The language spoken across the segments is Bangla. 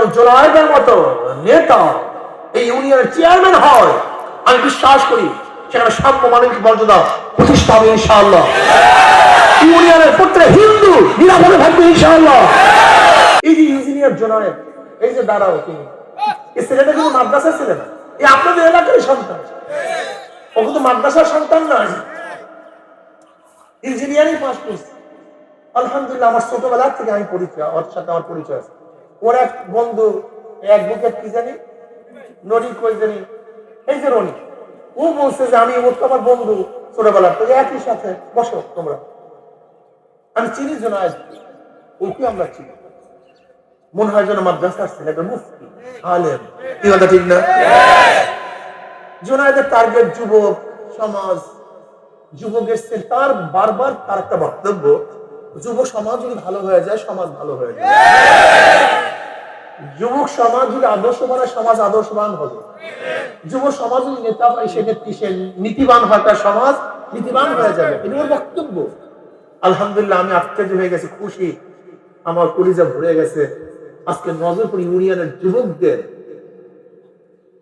এরকম জোনায়েদের মতো নেতা এই ইউনিয়নের চেয়ারম্যান হয়, আমি বিশ্বাস করি সেখানে সাম্য মানবিক মর্যাদা প্রতিষ্ঠা হবে ইনশাআল্লাহ। ইউনিয়নের প্রত্যেক হিন্দু নিরাপদে থাকবে ইনশাআল্লাহ। এই যে ইঞ্জিনিয়ার জোনায়েদ, এই যে দাঁড়াও তিনি, এই ছেলেটা কিন্তু মাদ্রাসার ছেলে না, এই আপনাদের এলাকার সন্তান। ও কিন্তু মাদ্রাসার সন্তান নয়, ইঞ্জিনিয়ারিং পাস করছে। আলহামদুলিল্লাহ, আমার ছোটবেলা থেকে আমি পরিচয়, ওর সাথে আমার পরিচয় আছে। ওর এক বন্ধু অ্যাডভোকেট কি জানি নরি কই জানি, এই যে রনি, ও বলছে যে আমি ওর তো আমার বন্ধু ছোটবেলার, তো একই সাথে বসো তোমরা। আমি চিনি জোনায়েদ, ওকে আমরা চিনি, মনে হয় যেন মাদ্রাসার ছেলে, মুফতি আলেম, কি কথা ঠিক না? জোনায়েদের টার্গেট যুবক সমাজ, যুবকের তার বারবার তার একটা বক্তব্য, যুব সমাজ যদি ভালো হয়ে যায় সমাজ ভালো হয়ে যায়। যুবক সমাজ যদি আদর্শবান হয় সমাজ আদর্শবান হবে। যুব সমাজ যদি নেতা হয় সেক্ষেত্রে সে নীতিবান হয়, তার সমাজ নীতিবান হয়ে যাবে, এটা ওর বক্তব্য। আলহামদুলিল্লাহ, আমি আশ্চর্য হয়ে গেছি, খুশি, আমার কলিজা ভরে গেছে। আজকে নজরপুর ইউনিয়নের যুবকদের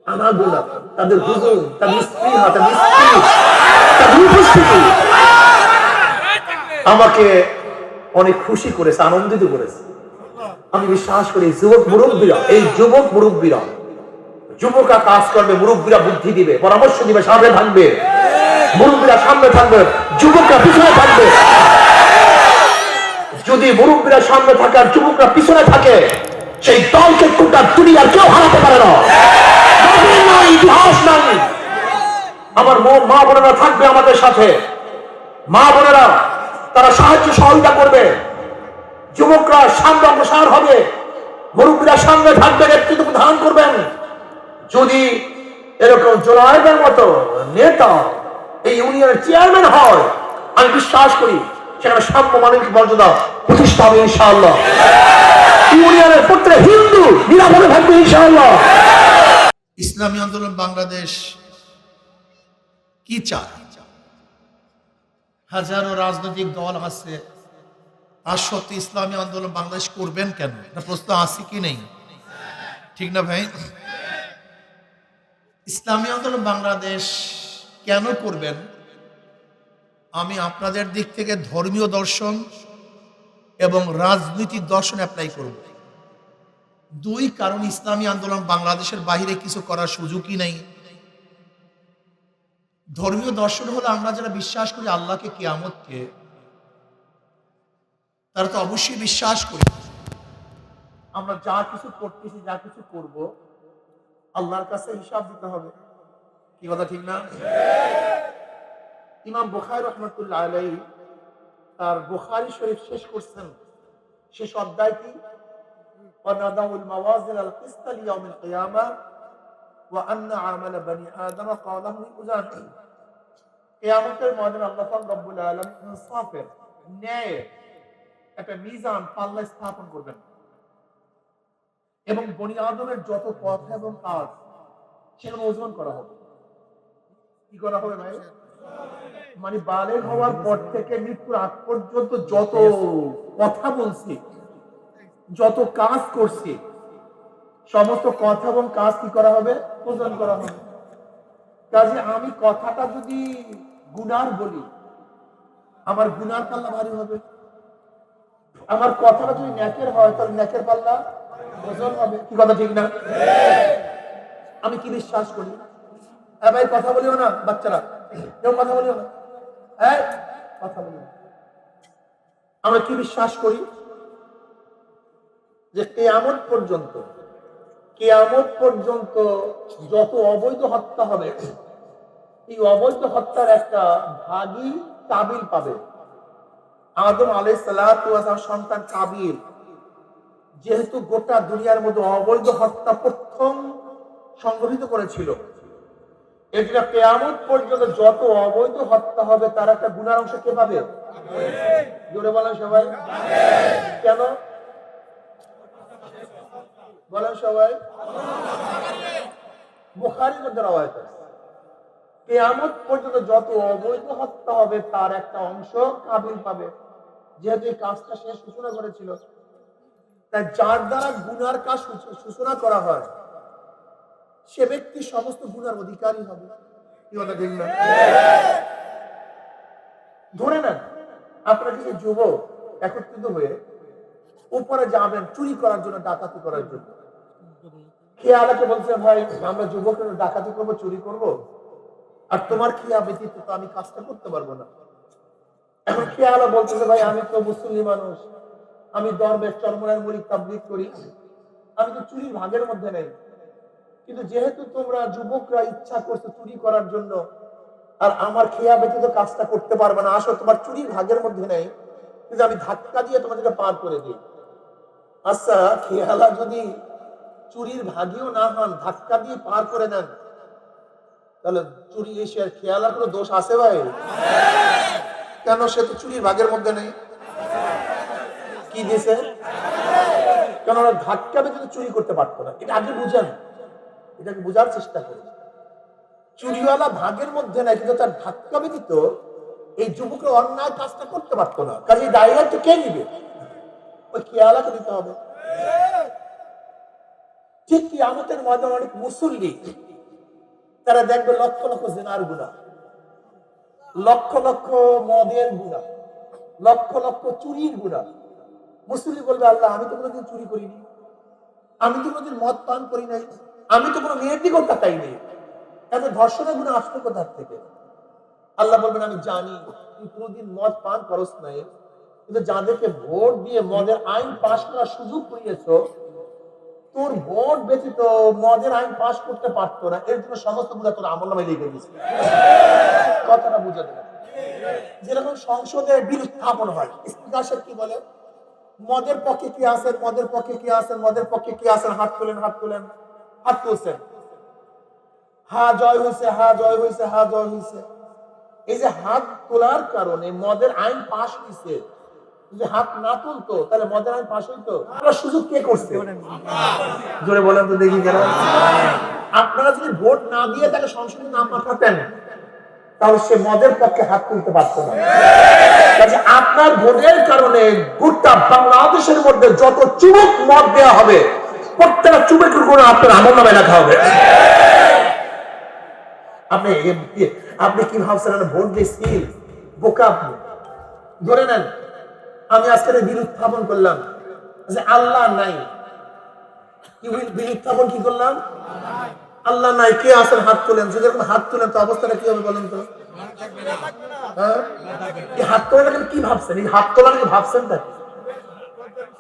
আনাগোনা, তাদের হুজুর, তাদের স্ত্রী, তাদের উপস্থিতি আমাকে অনেক খুশি করেছে, আনন্দিত করেছে। আমি বিশ্বাস করি যুবক মুরব্বীরা, এই যুবক মুরব্বীরা, যুবকরা কাজ করবে, মুরব্বীরা বুদ্ধি দিবে, পরামর্শ দিবে, সামনে থাকবে। মুরব্বীরা সামনে থাকবে, যুবকরা পিছনে থাকবে। যদি মুরব্বীরা সামনে থাকে আর যুবকরা পিছনে থাকে, সেই দলকে গোটা দুনিয়ার কেউ হারাতে পারে না। ইতিহাস নাই। আমার মা বোনেরা থাকবে আমাদের সাথে, মা বোনেরা তারা সাহায্য সহযোগিতা করবে, যুবকরা সামনে অগ্রসর হবে, মুরব্বীরা সামনে থাকবে, নেতৃত্ব প্রদান করবেন। যদি এরকম জোনায়েদের মতো নেতা এই ইউনিয়নের চেয়ারম্যান হয়, আমি বিশ্বাস করি সেখানে সাম্য মানবিক মর্যাদা প্রতিষ্ঠা হবে ইনশাআল্লাহ। ইউনিয়নের প্রত্যেক হিন্দু নিরাপদে থাকবে ইনশাআল্লাহ। ইসলামী আন্দোলন বাংলাদেশ কি চায়? হাজারো রাজনৈতিক দল আছে, আর সত্যি ইসলামী আন্দোলন বাংলাদেশ করবেন কেন? এটা প্রশ্ন আছে কি নেই? ঠিক না ভাই? ইসলামী আন্দোলন বাংলাদেশ কেন করবেন? আমি আপনাদের দিক থেকে ধর্মীয় দর্শন এবং রাজনৈতিক দর্শন অ্যাপ্লাই করব। দুই কারণ, ইসলামী আন্দোলন বাংলাদেশের বাইরে কিছু করার সুযোগই নেই। ধর্মীয় দর্শন হলো আমরা যারা বিশ্বাস করি আল্লাহকে, কিয়ামতকে, তারা তো অবশ্যই বিশ্বাস করি আমরা যা কিছু করতেছি, যা কিছু করব, আল্লাহর কাছে হিসাব দিতে হবে। কি কথা ঠিক না? ইমাম বুখারী রাহমাতুল্লাহ আলাইহি তার বুখারী শরীফ শেষ করছেন, শেষ অধ্যায় কি? ওয়ানাদাউল মাওয়াজিন আল কিসত লিয়াউমিল কিয়ামা ওয়া আন্না আমাল বনি আদম ক্বালাহু উযান। কিয়ামতের ময়দানে আল্লাহ পাক রব্বুল আলামিন ইনসাফের, ন্যায়ের একটা মিজান, পাল্লা স্থাপন করবেন, এবং বনি আদমের যত কথা এবং কাজ সেগুলো ওজন করা হবে। কি করা হবে ভাই? মানে বালেগ হওয়ার পর থেকে মৃত্যুর আগ পর্যন্ত যত কথা বলছি, যত কাজ করছি, সমস্ত কথা এবং কাজ কি করা হবে? ওজন করা হবে। কাজে আমি কথাটা যদি গুনার বলি, আমার গুনার পাল্লা ভারী হবে। আমার কথাটা যদি নেকের হয়, তাহলে নেকের পাল্লা ওজন হবে। কি কথা ঠিক না? আমি কি বিশ্বাস করি? হ্যাঁ ভাই, কথা বলিও না, বাচ্চারা কেউ কথা বলিও না, হ্যাঁ কথা বলিও না। আমরা কি বিশ্বাস করি? যে কিয়ামত পর্যন্ত যত অবৈধ হত্যা হবে, এই অবৈধ হত্যার একটা ভাগী কাবিল পাবে। আদম আলাইহিস সালাতু ওয়াস সালাম সন্তান কাবিল যেহেতু গোটা দুনিয়ার মধ্যে অবৈধ হত্যা প্রথম সংগঠিত করেছিল, এর জন্য কিয়ামত পর্যন্ত যত অবৈধ হত্যা হবে তার একটা গুনার অংশ কে পাবে? জোরে বলেন সবাই। কেন বলেন সবাই? বুখারীর মধ্যে রওয়ায়াত আছে, কিয়ামত পর্যন্ত যত অবৈধ হত্যা হবে তার একটা অংশ কাবিল পাবে, যেহেতু এই কাজটা শেষ সূচনা করেছিল। তাই যার দ্বারা গুনার কাজ সূচনা করা হয় সে ব্যক্তি সমস্ত গুনার অধিকারী হবে। কি কথা ঠিক না? ধরে নেন আপনারা কিছু যুবক একত্রিত হয়ে উপরে যাবেন চুরি করার জন্য, ডাকাতি করার জন্য। খেয়ালাকে বলছে ভাই আমরা যুবকের ডাকাতি করবো, চুরি করব, আর তোমার খেয়া ব্যতীত তো আমি কাজটা করতে পারবো না। এখন খেয়ালা বলতেছে ভাই আমি তো মুসলিম মানুষ, আমি দরবেশ চরমরার মুড়ি তাবলীগ করি, আমি তো চুরির ভাগের মধ্যে নেই। কিন্তু যেহেতু তোমরা যুবকরা ইচ্ছা করছো চুরি করার জন্য, আর আমার খেয়া ব্যতীত কাজটা করতে পারবে না, আসো তোমার চুরির ভাগের মধ্যে নেই, কিন্তু আমি ধাক্কা দিয়ে তোমাদেরকে পার করে দিই। আচ্ছা খেয়ালা যদি চুরির ভাগেও না হন, ধাক্কা দিয়ে পার করে নেন, তাহলে চুরি এসে আর খেয়ালার কোনো দোষ আছে ভাই? কেন? সে তো চুরির ভাগের মধ্যে নেই। কি দিয়েছে? কেন ওরা ধাক্কা ব্যতীত চুরি করতে পারতো না। এটা আগে বুঝেন, এটাকে বোঝার চেষ্টা করি। চুরিওয়ালা ভাগের মধ্যে নাই, কিন্তু তার ধাক্কা ব্যতীত এই যুবকরা অন্যায় কাজটা করতে পারতো না। কাজে দায়িত্ব কে নিবে? ওই খেয়ালাকে দিতে হবে। ঠিক কি আমাদের ময়দানে অনেক মুসল্লি তারা দেখবে লক্ষ লক্ষ জিনার গুনাহ, লক্ষ লক্ষ মদের গুনাহ, লক্ষ লক্ষ চুরির গুনাহ। মুসল্লি বলবে আল্লাহ আমি তো কোনোদিন চুরি করিনি, আমি তো কোনোদিন মদ পান করি নাই, আমি তো কোনো মেয়ের দিকেও তাকাই নেই, এত ধর্ষণের গুনাহ আসলো কোথা থেকে? আল্লাহ বলবেন আমি জানি তুই কোনোদিন মদ পান করস নাই, কিন্তু যাদেরকে ভোট দিয়ে মদের আইন পাশ করার সুযোগ করিয়েছো, তোর ভোট ব্যতীত মদের আইন পাশ করতে পারতো না, এর জন্য সমস্ত গুলা তোর আমলনামায় লিখে দিয়েছে। কথাটা বুঝে দেবেন। যেরকম সংসদে বিল উত্থাপন হয়, স্পিকার সাহেব কি বলে? মদের পক্ষে কি আছেন, মদের পক্ষে কি আছেন, মদের পক্ষে কি আছেন, হাত তোলেন, হাত তোলেন, হাত তুলছেন। হা জয় হয়েছে, হা জয় হয়েছে, হা জয় হয়েছে। এই যে হাত তোলার কারণে মদের আইন পাশ হয়েছে। যদি হাত না তুলতো তাহলে মদের আইন পাশ হইতো? আপনারা সুযোগ কে করছে? জোরে বলেন তো দেখি কেন। আপনারা যদি ভোট না দিয়ে তাকে সংসদে নাম পাঠাতেন, তাহলে সে মদের পক্ষে হাত তুলতে পারতো না। আপনার ভোটের কারণে গোটা বাংলাদেশের মধ্যে যত চুবুক মদ দেওয়া হবে, প্রত্যেকটা চুবুকের গুণ আপনার আমলনামায় লেখা হবে। আপনি কি ভাবছেন ভোট দিয়েছি? বোকা আপনি। ধরে নেন আমি আজকের বিল উত্থাপন করলাম যে আল্লাহ নাই। কি বিল উত্থাপন কি করলাম? আল্লাহ নাই। কে আছেন হাত তোলেন। যদি এরকম হাত তোলেন তো অবস্থাটা কি হবে বলেন তো? এই হাত তোলাটাকে কি ভাবছেন? এই হাত তোলাটাকে ভাবছেন তা কি?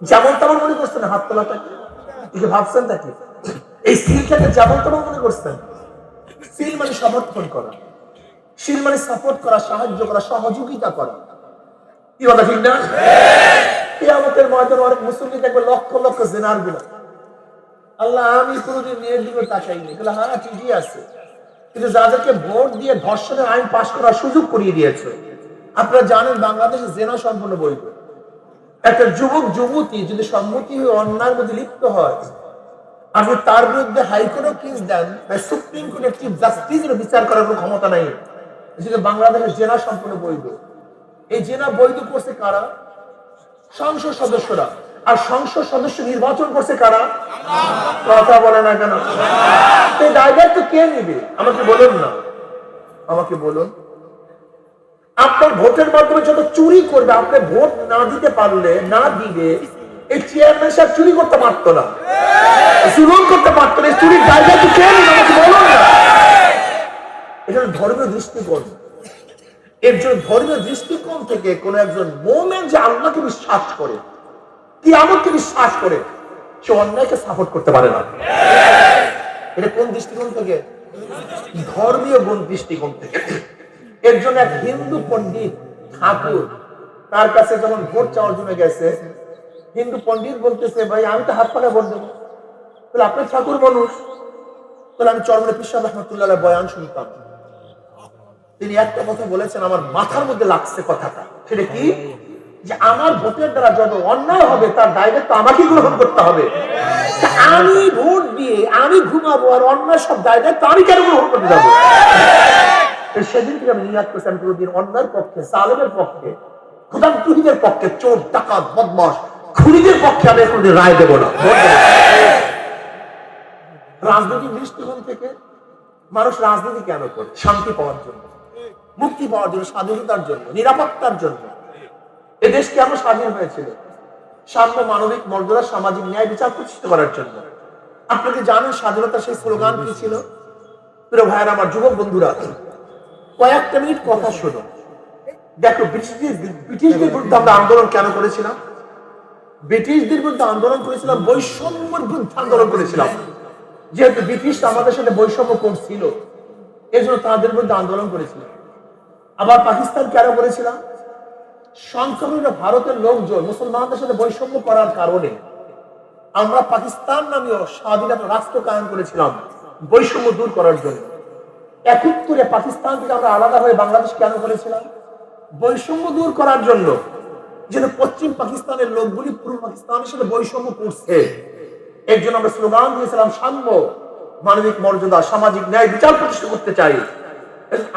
যেমন তেমন মনে করছেন হাত তোলাটাকে? ভাবছেন তা কি? এই সিলটাকে যেমন তেমন মনে করছেন? সিল মানে সমর্থন করা, সিল মানে সাপোর্ট করা, সাহায্য করা, সহযোগিতা করা। কি কথা ঠিক না? কিয়ামতের ময়দানে অনেক মুসল্লি দেখবে লক্ষ লক্ষ জিনার গুনাহ। আল্লাহ আমি কোনোদিন মেয়ের দিকে তাকাইনি। হ্যাঁ ঠিকই আছে, কিন্তু যাদেরকে ভোট দিয়ে ধর্ষণের আইন পাশ করার সুযোগ করিয়ে দিয়েছে। আপনারা জানেন বাংলাদেশে জেনা সম্পূর্ণ বৈধ। একটা যুবক যুবতী যদি সম্মতি হয়ে অন্যায়ের মধ্যে লিপ্ত হয়, আপনি তার বিরুদ্ধে হাইকোর্টে কেস দেন, সুপ্রিম কোর্টের চিফ জাস্টিসের বিচার করার কোনো ক্ষমতা নাই। বাংলাদেশের জেনা সম্পূর্ণ বৈধ। এই জেনা বৈধ করছে কারা? সংসদ সদস্যরা। আর সংসদ সদস্য নির্বাচন করছে কারা? কথা বলে না কেন? এই দায়িত্ব কে নিবে? আমাকে বলুন না, আমাকে বলুন। আপনার ভোটের মাধ্যমে যত চুরি করবে, আপনি ভোট না দিতে পারলে, না দিবে, এই চেয়ারম্যান সাহেব চুরি করতে পারতো না, জুলুম করতে পারতো না। চুরির দায়িত্ব কে নিবে? আমাকে বলুন না। এটা ধর্মীয় দৃষ্টিকোণ। এর জন্য ধর্মীয় দৃষ্টিকোণ থেকে কোন একজন মুমিন যে আল্লাহকে বিশ্বাস করে, কিয়ামতকে বিশ্বাস করে, সে অন্যায়কে সাপোর্ট করতে পারে না। এটা কোন দৃষ্টিকোণ থেকে? ধর্মীয় গুণ দৃষ্টিকোণ থেকে। এর জন্য এক হিন্দু পণ্ডিত ঠাকুর তার কাছে যখন ভোট চাওয়ার জন্য গেছে, হিন্দু পণ্ডিত বলতেছে ভাই আমি তো হাত পাখায় ভোট দেবো। তাহলে আপনি ঠাকুর মানুষ। তাহলে আমি চরমনে পীর সাহেব রহমাতুল্লাহ বয়ান শুনতাম। তিনি একটা কথা বলেছেন, আমার মাথার মধ্যে লাগছে কথাটা। সেটা কি? যে আমার ভোটের দ্বারা যত অন্যায় হবে তার দায়িত্ব আমাকে গ্রহণ করতে হবে। আমি ভোট দিয়ে আমি ঘুমাবো, আর অন্যায় সব দায়িত্ব আমি কেন গ্রহণ করতে যাবো? সেদিন থেকে আমি নিয়াত করছি আমি কোনোদিন অন্যায়ের পক্ষে, জালেমের পক্ষে, খোদামতুহিদের পক্ষে, চোর ডাকাত বদমাশ খুনিদের পক্ষে আমি কোনদিন রায় দেব না। রাজনৈতিক দৃষ্টিকোণ থেকে মানুষ রাজনীতি কেন করে? শান্তি পাওয়ার জন্য, মুক্তি পাওয়ার জন্য, স্বাধীনতার জন্য, নিরাপত্তার জন্য। এ দেশ কেন স্বাধীন হয়েছিল? সাম্য, মানবিক মর্যাদা, সামাজিক ন্যায় বিচার প্রতিষ্ঠিত করার জন্য। আপনাকে জানেন স্বাধীনতার সেই স্লোগান কি ছিল? প্রিয় ভাইয়েরা, আমার যুবক বন্ধুরা, কয়েকটা মিনিট কথা শোনো। দেখো, ব্রিটিশদের বিরুদ্ধে আমরা আন্দোলন কেন করেছিলাম? ব্রিটিশদের বিরুদ্ধে আন্দোলন করেছিলাম, বৈষম্যের বিরুদ্ধে আন্দোলন করেছিলাম। যেহেতু ব্রিটিশ আমাদের সাথে বৈষম্য করছিল, এই জন্য তাদের বিরুদ্ধে আন্দোলন করেছিলাম। আবার পাকিস্তান কেন করেছিলাম? সংখ্যালঘু ভারতের লোকজন মুসলমানদের সাথে বৈষম্য করার কারণে আমরা পাকিস্তান নামীয় স্বাধীনতা রাষ্ট্র কায়েম করেছিলাম, বৈষম্য দূর করার জন্য। ৭১ পাকিস্তান থেকে আমরা আলাদা হয়ে বাংলাদেশ কেন করেছিলাম? বৈষম্য দূর করার জন্য। যেন পশ্চিম পাকিস্তানের লোকগুলি পূর্ব পাকিস্তানের সাথে বৈষম্য করছে, এর জন্য আমরা স্লোগান দিয়েছিলাম সাম্য, মানবিক মর্যাদা, সামাজিক ন্যায় বিচার প্রতিষ্ঠা করতে চাই।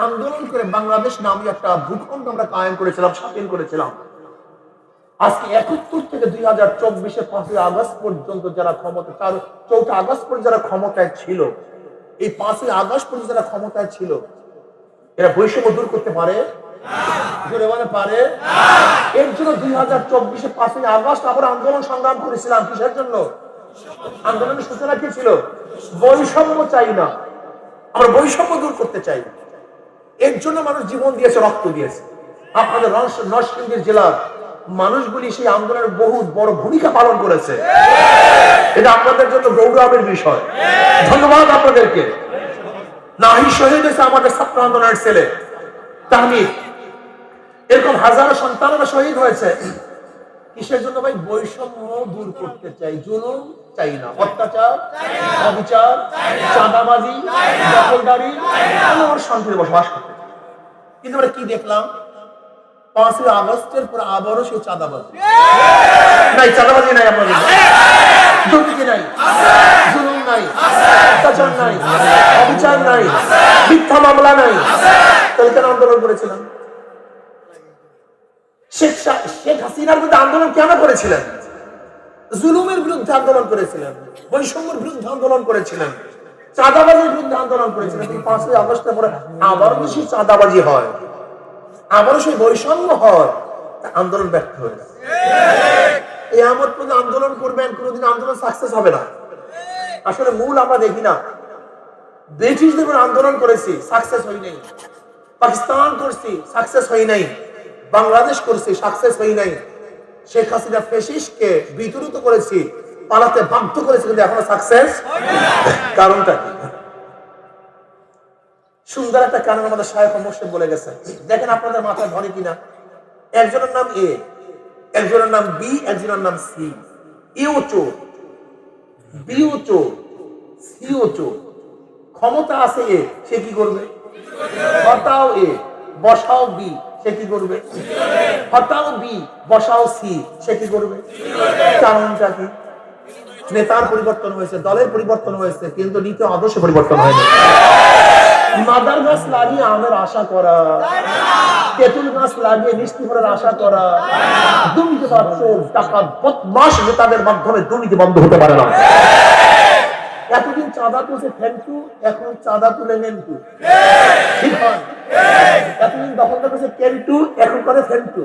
আন্দোলন করে বাংলাদেশ নামে একটা ভূখণ্ড আমরা কায়েম করেছিলাম, স্বাধীন করেছিলাম। আজকে ৭১ থেকে ২০২৪ 5ই আগস্ট পর্যন্ত যারা ক্ষমতা, ৪ আগস্ট পর্যন্ত যারা ক্ষমতায় ছিল, এই 5ই আগস্ট পর্যন্ত যারা ক্ষমতায় ছিল, এরা বৈষম্য দূর করতে পারে? জোরে বলে পারে? এর জন্য ২০২৪ 5ই আগস্ট আবার আন্দোলন সংগ্রাম করেছিলাম। কিসের জন্য? আন্দোলনের সূচনা কি ছিল? বৈষম্য চাই না, আমরা বৈষম্য দূর করতে চাই। এর জন্য মানুষ জীবন দিয়েছে, রক্ত দিয়েছে। আপনাদের নরসিংদী জেলার মানুষগুলি সেই আন্দোলনের বহু বড় ভূমিকা পালন করেছে। এটা আপনাদের জন্য গৌরবের বিষয়। ধন্যবাদ আপনাদেরকে। নাহি শহীদ হয়েছে আমাদের ছাত্র আন্দোলনের ছেলে তাহমিদ, এরকম হাজারো সন্তানেরা শহীদ হয়েছে। কিসের জন্য ভাই? বৈষম্য দূর করতে চাই, জুলুম চাই না, অত্যাচার, অবিচার, চাঁদাবাজি, দখলদারি, আমার শান্তিতে বসবাস করতে। কিন্তু আমরা কি দেখলাম? 5ই আগস্টের পর আবারও সেই চাঁদাবাজি নাই। চাঁদাবাজি নাই, আপনাদের দুর্নীতি নাই, জুলুম নাই, অত্যাচার নাই, অবিচার নাই, মিথ্যা মামলা নাই। তাহলে কেন আন্দোলন করেছিলাম? শেখ হাসিনার বিরুদ্ধে আন্দোলন কেন করেছিলেন? জুলুমের বিরুদ্ধে আন্দোলন করেছিলেন, বৈষম্যের বিরুদ্ধে আন্দোলন করেছিলেন, চাঁদাবাজির বিরুদ্ধে আন্দোলন করেছিলেন। 5ই আগস্টের পরে আবারও বেশি চাঁদাবাজি হয়, আবারও সেই বৈষম্য হয়, আন্দোলন ব্যর্থ হয়ে যায়। এই আমত পর্যন্ত আন্দোলন করবেন, কোনোদিন আন্দোলন সাকসেস হবে না। আসলে মূল আমরা দেখি না। ব্রিটিশদের উপর আন্দোলন করেছি, সাকসেস হয় নাই। পাকিস্তান করছি, সাকসেস হয় নাই। বাংলাদেশ করছি, সাকসেস হয় নাই। শেখ হাসিনা ফ্যাসিস্টকে বিতাড়িত করেছি, পালাতে বাধ্য করেছি, কিন্তু এখনো সাকসেস। কারণটা কি? সুন্দর একটা কারণ আমাদের শায়খ মোর্শেদ বলে গেছে। দেখেন আপনাদের মাথায় ধরে কিনা। একজনের নাম এ, একজনের নাম বি, একজনের নাম সি। এও চোর, বিও চোর, সিও চোর। ক্ষমতা আছে এ, সে কি করবে? হটাও এ, বসাও বি, সে কি করবে? হটাও বি, বসাও সি, সে কি করবে? কারণটা কি? নেতার পরিবর্তন হয়েছে, দলের পরিবর্তন হয়েছে, কিন্তু নীতি আদর্শ পরিবর্তন হয়নি। মাদার গাছ লাগিয়ে আমের আশা করা, তেঁতুল গাছ লাগিয়ে মিষ্টি ফলের আশা করা, দুর্নীতিবাজ, চোর, ডাকাত, বদমাশ নেতাদের মাধ্যমে দুর্নীতি বন্ধ হতে পারে না। এতদিন চাঁদা তুলছে ফেন্টু, এখন চাঁদা তুলে নেন্টু। ঠিক হয়? এতদিন দখলদার করেছে কেন্টু, এখন করে ফেন্টু।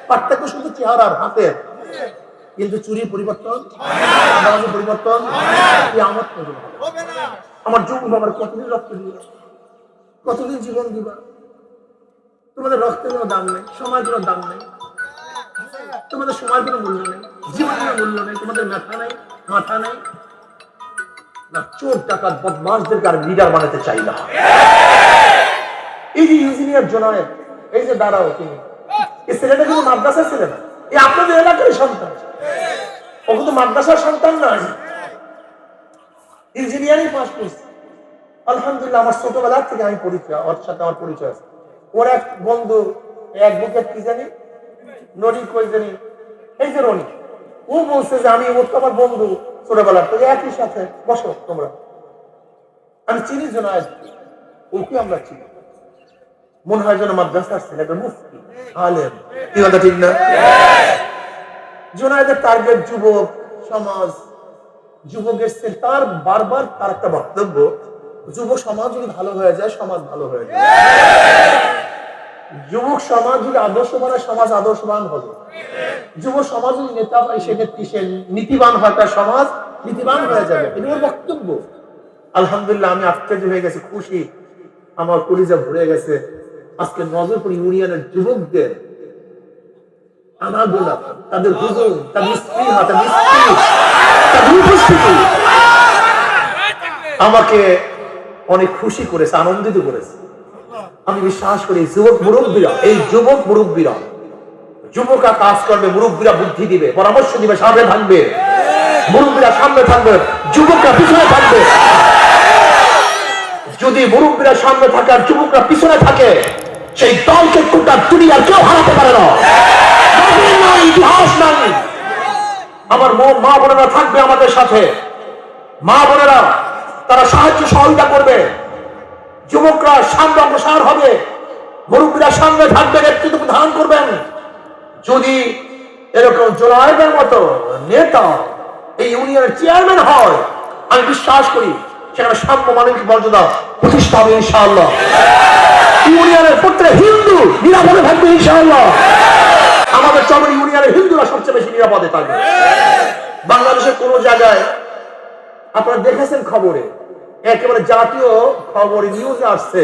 পার্থক্য শুধু চেহারার, হাতের। কিন্তু চুরির পরিবর্তন, চাঁদাবাজির পরিবর্তন কিয়ামত পর্যন্ত হবে না। আমার যুব বাবার কতদিন রক্ত দিবা, কতদিন জীবন দিবা? তোমাদের রক্তের কোনো দাম নেই, সময়ের কোনো দাম নেই, তোমাদের সময়ের কোনো মূল্য নেই, জীবনের কোনো মূল্য নেই, তোমাদের মাথা নেই, মাথা নেই না। চোর, ডাকাত, বদমাশদেরকে আর লিডার বানাতে চাই না। এই যে ইঞ্জিনিয়ার জোনায়েদ, এই যে দাঁড়াও, তিনি এই ছেলেটা কিন্তু মাদ্রাসার ছেলে না, এই আপনাদের এলাকারই সন্তান। ও কিন্তু মাদ্রাসার সন্তান নয়, ইঞ্জিনিয়ারিং পাস করছে। আলহামদুলিল্লাহ, আমার ছোটবেলার থেকে আমি পরিচয়, ওর সাথে আমার পরিচয় আছে। ওর এক বন্ধু, অ্যাডভোকেট কি জানি, নরি কই জানি, এই যে রনি, ও বলছে যে আমি, ওর তো আমার বন্ধু ছোটবেলার থেকে, একই সাথে বসো তোমরা। আমি চিনি জোনায়েদ, ওকে আমরা চিনি। মনে হয় যেন মাদ্রাসার ছেলে, একটা মুফতি, আলেম। কি কথা ঠিক না? জুনায়েদের টার্গেট যুবক সমাজ, যুবকের তার বারবার তার একটা বক্তব্য, যুব সমাজ যদি ভালো হয়ে যায় সমাজ ভালো হয়ে যায়। যুবক সমাজ যদি আদর্শবান হয় সমাজ আদর্শবান হবে। যুব সমাজ যদি নেতা হয় সে নেত্রী সে নীতিবান হয় তার সমাজ নীতিবান হয়ে যাবে। এটা ওর বক্তব্য। আলহামদুলিল্লাহ আমি আশ্চর্য হয়ে গেছি, খুশি, আমার কলিজা ভরে গেছে। আজকে নজরপুর ইউনিয়নের যুবকদের আনাগোনা, তাদের হুজুর, তাদের স্পৃহা, তাদের উপস্থিতি আমাকে অনেক খুশি করেছে, আনন্দিত করেছে। আমি বিশ্বাস করি যুবক মুরব্বীরা, এই যুবক মুরব্বীরা, যুবকরা কাজ করবে, মুরব্বীরা বুদ্ধি দিবে, পরামর্শ দিবে, সামনে থাকবে। মুরব্বীরা সামনে থাকবে, যুবকরা পিছনে থাকবে। যদি মুরব্বীরা সামনে থাকে আর যুবকরা পিছনে থাকে, সেই দলকে কোটা দুনিয়ার কেউ হারাতে পারে না। ইতিহাস নাই। আমার মা বোনেরা থাকবে আমাদের সাথে, মা বোনেরা তারা সাহায্য সহযোগিতা করবে, যুবকরা সামনে অগ্রসর হবে, মুরব্বীরা সামনে থাকবে, নেতৃত্ব ধারণ করবেন। যদি এরকম জোনায়েদের মতো নেতা এই ইউনিয়নের চেয়ারম্যান হয়, আমি বিশ্বাস করি সেখানে সাম্য মানবিক মর্যাদা প্রতিষ্ঠা হবে ইনশাআল্লাহ। ইউনিয়নের প্রত্যেক হিন্দু নিরাপদে থাকবে ইনশাআল্লাহ। আমাদের চরমনাই ইউনিয়নের হিন্দুরা সবচেয়ে বেশি নিরাপদে থাকবে। বাংলাদেশের কোন জায়গায় আপনারা দেখেছেন খবরে, একেবারে জাতীয় খবরে নিউজে আসছে,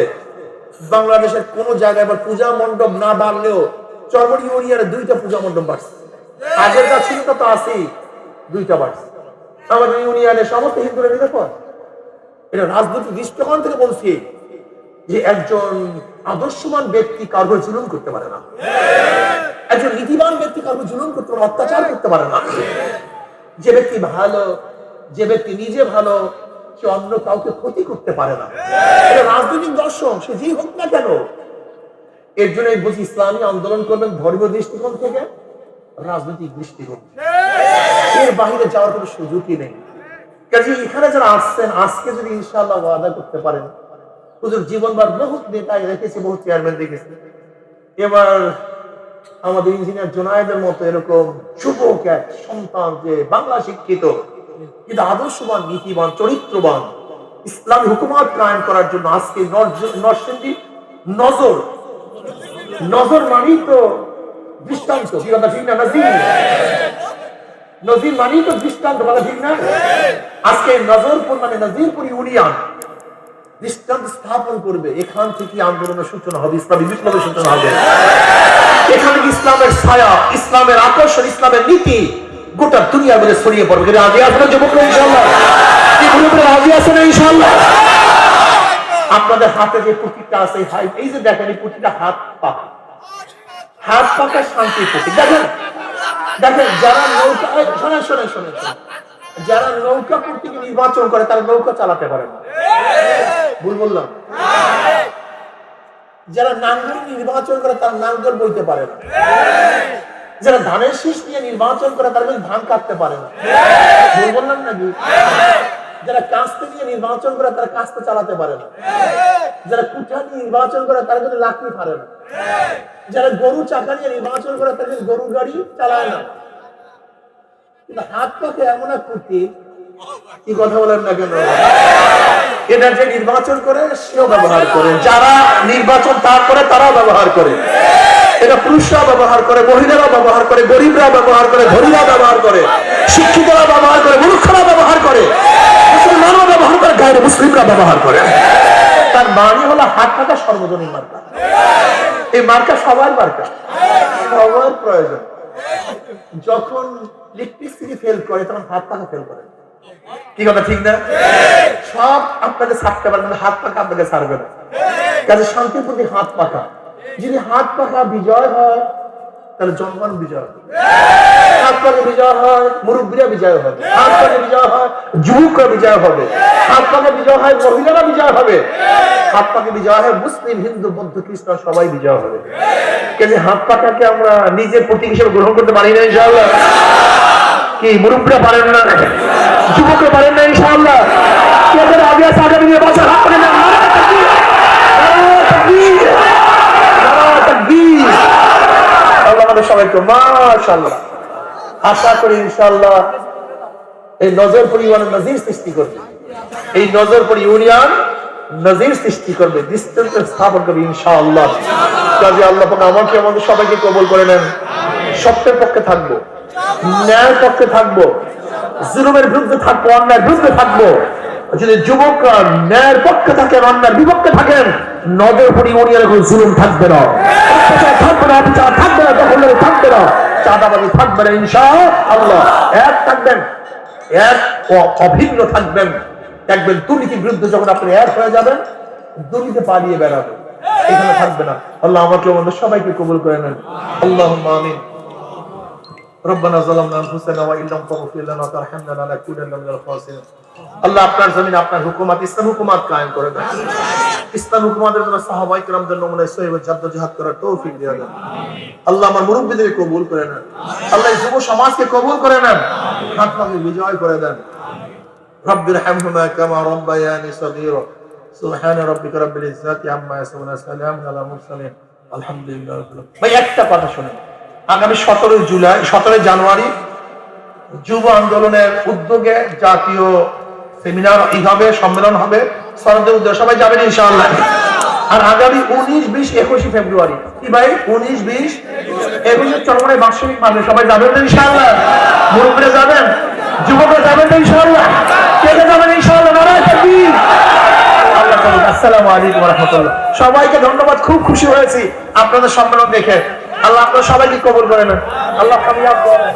বাংলাদেশের কোন জায়গায় এবার পূজা মণ্ডপ না বাড়লেও চরমনাই ইউনিয়নে 2টা পূজা মণ্ডপ বাড়ছে। আগের যা ছিল তা তো আছেই, 2টা বাড়ছে। আমাদের ইউনিয়নে সমস্ত হিন্দুরা নিরাপদ। এটা রাজনৈতিক দৃষ্টিকোণ থেকে বলছি যে একজন আদর্শবান ব্যক্তি কারোর জুলুম করতে পারে না, একজন নীতিবান ব্যক্তি কারোর জুলুম করতে পারে, অত্যাচার করতে পারে না। যে ব্যক্তি ভালো, যে ব্যক্তি নিজে ভালো, সে অন্য কাউকে ক্ষতি করতে পারে না। এটা রাজনৈতিক দর্শন, সে যেই হোক না কেন। এর জন্য বুঝি ইসলামী আন্দোলন করবেন ধর্মীয় দৃষ্টিকোণ থেকে, রাজনৈতিক দৃষ্টিকোণ, এর বাহিরে যাওয়ার কোনো সুযোগই নেই। কাজে এখানে যারা আসছেন, আজকে যদি ইনশাআল্লাহ ওয়াদা করতে পারেন, হুজুর জীবনবার বহু নেতাই রেখেছি, বহু চেয়ারম্যান রেখেছি, এবার আমাদের ইঞ্জিনিয়ার জোনায়েদের মতো এরকম যুবক এক সন্তান, যে বাংলা শিক্ষিত কিন্তু আদর্শবান, নীতিবান, চরিত্রবান, ইসলামী হুকুমত কায়েম করার জন্য আজকে নরসিংদী নজর, নজর মানেই তো দৃষ্টান্ত, কি কথা ঠিক না? নজির মানেই তো দৃষ্টান্ত, কথা ঠিক না? আজকে নজরপুর মানে নজিরপুর ইউনিয়ন দৃষ্টান্ত স্থাপন করবে। এখান থেকে আন্দোলনের সূচনা হবে, ইসলামী বিপ্লবের সূচনা হবে। এখানে ইসলামের ছায়া, ইসলামের আকর্ষণ, ইসলামের নীতি গোটা দুনিয়ার মধ্যে ছড়িয়ে পড়বে। রাজি আছেন যুবকরা ইনশাআল্লাহ? রাজি আছেন ইনশাআল্লাহ? আপনাদের হাতে যে পুঁতিটা আছে, এই যে দেখেন, এই পুঁতিটা হাত পাকা, হাত পাকা শান্তির প্রতীক। দেখেন দেখেন, যারা নৌকা, শোনেন শোনেন শোনেন, যারা নৌকা প্রতীক নির্বাচন করে তারা নৌকা চালাতে পারে না, ভুল বললাম? যারা নাঙ্গল নির্বাচন করে তারা নাঙ্গল বইতে পারে না, যারা ধানের শীষ নিয়ে নির্বাচন করে তারা ধান কাটতে পারে না, ভুল বললাম নাকি? যারা কাস্তে নিয়ে নির্বাচন করে তারা কাস্তে চালাতে পারে না, যারা কুঠা নিয়ে নির্বাচন করে তারা কিন্তু লাকড়ি পারে না, যারা গরু চাকা নিয়ে নির্বাচন করে তারা কিন্তু গরু গাড়ি চালায় না। কিন্তু হাত পাকে এমন এক প্রতীক, কি কথা বলেন না কেন? এটা যে নির্বাচন করে সেও ব্যবহার করে, যারা নির্বাচন তার করে তারাও ব্যবহার করে। এটা পুরুষরা ব্যবহার করে, মহিলারা ব্যবহার করে, গরিবরা ব্যবহার করে, ধনীরা ব্যবহার করে, শিক্ষিতরা ব্যবহার করে, মূর্খরা ব্যবহার করে, মুসলমানরা ব্যবহার করে, গায়ের মুসলিমরা ব্যবহার করে। তার মানে হলো হাত পাকা সর্বজনীন মার্কা। এই মার্কা সবার মার্কা, সবার প্রয়োজন। যখন ইলেকট্রিসিটি ফেল করে তখন হাত পাকা ফেল করে, কি কথা ঠিক না? সব আপনাকে ছাড়তে পারবে না, হাত পাকা আপনাকে ছাড়বে না। কাজে শান্তির প্রতি হাত পাকা। যদি হাত পাকা বিজয় হয় তাহলে জনগণ বিজয় হবে, হাত পাকে বিজয় হয় মুরব্বীরা বিজয় হবে, হাত পাকে বিজয় হয় যুবকরা বিজয় হবে, হাত পাকে বিজয় হয় মহিলারা বিজয় হবে, হাত পাকে বিজয় হয় মুসলিম, হিন্দু, বৌদ্ধ, খ্রিস্টান সবাই বিজয় হবে। কাজে হাত পাকাকে আমরা নিজের প্রতীক হিসেবে গ্রহণ করতে পারি না ইনশাআল্লাহ? কি মুরব্বীরা পারেন না? যুবকরা পারেন না ইনশাআল্লাহ? আগে আছে আগামী নির্বাচন হাত পাকে না, আল্লাহ আমাদের সবাইকে মাশাআল্লাহ আশা করি ইনশাআল্লাহ এই নজরপুর ইউনিয়ন নজির সৃষ্টি করবে, এই নজরপুর ইউনিয়ন নজির সৃষ্টি করবে, দৃষ্টান্ত স্থাপন করবে ইনশাআল্লাহ। কাজে আল্লাহ পাক আমাকে আমাদের সবাইকে কবুল করে নেন। সত্যের পক্ষে থাকবো, ন্যায়ের পক্ষে থাকবো, জুলুমের বিরুদ্ধে থাকবো, অন্যায়ের বিরুদ্ধে থাকবো। যদি যুবকরা ন্যায়ের পক্ষে থাকেন, অন্যায়ের বিপক্ষে থাকেন, নজরপুর ইউনিয়নে কোনো জুলুম থাকবে না, অত্যাচার থাকবে না, অবিচার থাকবে না, দখলদারি থাকবে না, চাঁদাবাজি থাকবে না ইনশাআল্লাহ। এক থাকবেন, এক অভিন্ন থাকবেন। দেখবেন দুর্নীতির বিরুদ্ধে যখন আপনি এক হয়ে যাবেন, দুর্নীতি পালিয়ে বেড়াবেন, এখানে থাকবে না। আল্লাহ আমাকে আমাদের সবাইকে কবুল করে নেন। আল্লাহুম্মা আমিন। ربنا ظلمنا انفسنا وان لم تغفر لنا وترحمنا لنكونن من الخاسرين। আল্লাহ আপনার জমিনে আপনার হুকুমত, ইসলাম হুকুমত কায়েম করে দেন। ইসলাম হুকুমতের জন্য সাহাবায়ে কেরামদের নমুনায় সহিহ জাদ্দোজিহাদ করার তৌফিক দিয়ে দেন। আল্লাহ আমার মুরব্বিদেরকে কবুল করে নেন। আল্লাহ যুব সমাজকে কবুল করে নেন, হাতকে বিজয় করে দেন। রব্বিরহামহুমা কামা রাব্বায়ানি সগীরা। সুবহান রাব্বিকা রাব্বিল ইজ্জাতি আম্মা ইয়াসিফুন ওয়া সালামুন আলাল মুরসালিন আলহামদুলিল্লাহি রাব্বিল আলামিন। ভাই একটা কথা শুনুন, আগামী 17 জানুয়ারি যুব আন্দোলনের উদ্যোগে জাতীয় সেমিনার হবে, সম্মেলন হবে, সরদের উদ্যোগে সবাই যাবেন ইনশাআল্লাহ। আর আগামী 19, 20, 21 ফেব্রুয়ারি, কি ভাই 19, 20, 21 চরমনায় বার্ষিক পাবে, সবাই যাবেন ইনশাআল্লাহ। মুরব্বিরা যাবেন, যুবকরা যাবেন ইনশাআল্লাহ, কে কে যাবেন ইনশাআল্লাহ? নারায়ে তাকবীর। আসসালামু আলাইকুম ওয়া রাহমাতুল্লাহ। সবাইকে ধন্যবাদ, খুব খুশি হয়েছি আপনাদের সম্মেলন দেখে। আল্লাহ আপনাদের সবাইকে কবুল করে নেন। আল্লাহ কামিয়াব করেন।